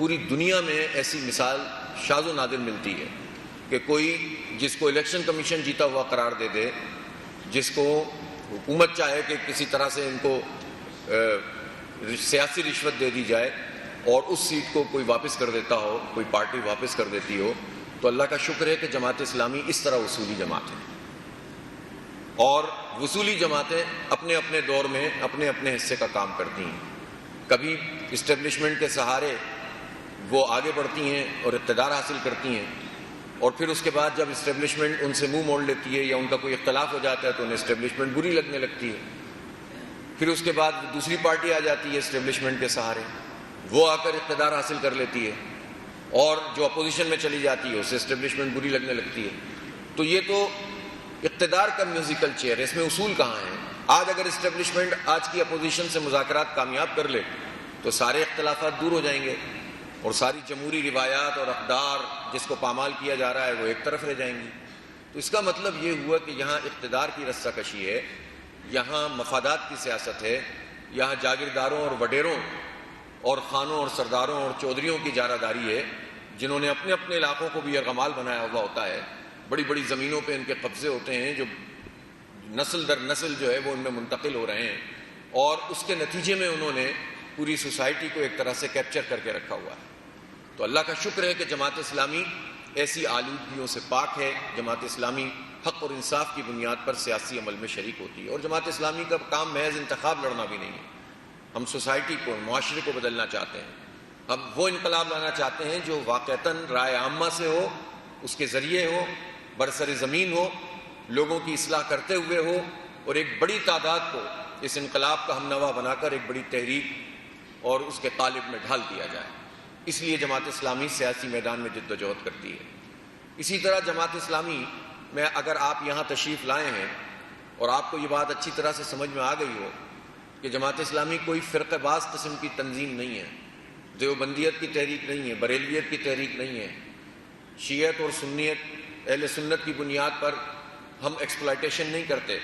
پوری دنیا میں ایسی مثال شاذ و نادر ملتی ہے کہ کوئی جس کو الیکشن کمیشن جیتا ہوا قرار دے دے، جس کو حکومت چاہے کہ کسی طرح سے ان کو سیاسی رشوت دے دی جائے اور اس سیٹ کو کوئی واپس کر دیتا ہو، کوئی پارٹی واپس کر دیتی ہو، تو اللہ کا شکر ہے کہ جماعت اسلامی اس طرح وصولی جماعت ہے۔ اور وصولی جماعتیں اپنے اپنے دور میں اپنے اپنے حصے کا کام کرتی ہیں۔ کبھی اسٹیبلشمنٹ کے سہارے وہ آگے بڑھتی ہیں اور اقتدار حاصل کرتی ہیں، اور پھر اس کے بعد جب اسٹیبلشمنٹ ان سے منہ موڑ لیتی ہے یا ان کا کوئی اختلاف ہو جاتا ہے تو انہیں اسٹیبلشمنٹ بری لگنے لگتی ہے۔ پھر اس کے بعد دوسری پارٹی آ جاتی ہے اسٹیبلشمنٹ کے سہارے، وہ آ کر اقتدار حاصل کر لیتی ہے، اور جو اپوزیشن میں چلی جاتی ہے اسے اسٹیبلشمنٹ بری لگنے لگتی ہے۔ تو یہ تو اقتدار کا میوزیکل چیئر ہے، اس میں اصول کہاں ہیں؟ آج اگر اسٹیبلشمنٹ آج کی اپوزیشن سے مذاکرات کامیاب کر لے تو سارے اختلافات دور ہو جائیں گے، اور ساری جمہوری روایات اور اقدار جس کو پامال کیا جا رہا ہے وہ ایک طرف رہ جائیں گی۔ تو اس کا مطلب یہ ہوا کہ یہاں اقتدار کی رسہ کشی ہے، یہاں مفادات کی سیاست ہے، یہاں جاگیرداروں اور وڈیروں اور خانوں اور سرداروں اور چودھریوں کی جارہ داری ہے، جنہوں نے اپنے اپنے علاقوں کو بھی یرغمال بنایا ہوا ہوتا ہے۔ بڑی بڑی زمینوں پہ ان کے قبضے ہوتے ہیں جو نسل در نسل جو ہے وہ ان میں منتقل ہو رہے ہیں، اور اس کے نتیجے میں انہوں نے پوری سوسائٹی کو ایک طرح سے کیپچر کر کے رکھا ہوا ہے۔ تو اللہ کا شکر ہے کہ جماعت اسلامی ایسی آلودگیوں سے پاک ہے۔ جماعت اسلامی حق اور انصاف کی بنیاد پر سیاسی عمل میں شریک ہوتی ہے، اور جماعت اسلامی کا کام محض انتخاب لڑنا بھی نہیں ہے۔ ہم سوسائٹی کو، معاشرے کو بدلنا چاہتے ہیں۔ ہم وہ انقلاب لانا چاہتے ہیں جو واقعتاً رائے عامہ سے ہو، اس کے ذریعے ہو، برسر زمین ہو، لوگوں کی اصلاح کرتے ہوئے ہو، اور ایک بڑی تعداد کو اس انقلاب کا ہم نوا بنا کر ایک بڑی تحریک اور اس کے قالب میں ڈھال دیا جائے۔ اس لیے جماعت اسلامی سیاسی میدان میں جد و جہد کرتی ہے۔ اسی طرح جماعت اسلامی میں اگر آپ یہاں تشریف لائے ہیں اور آپ کو یہ بات اچھی طرح سے سمجھ میں آ گئی ہو کہ جماعت اسلامی کوئی فرقہ باز قسم کی تنظیم نہیں ہے، دیوبندیت کی تحریک نہیں ہے، بریلویت کی تحریک نہیں ہے، شیعیت اور سنیت اہل سنت کی بنیاد پر ہم ایکسپلائٹیشن نہیں کرتے،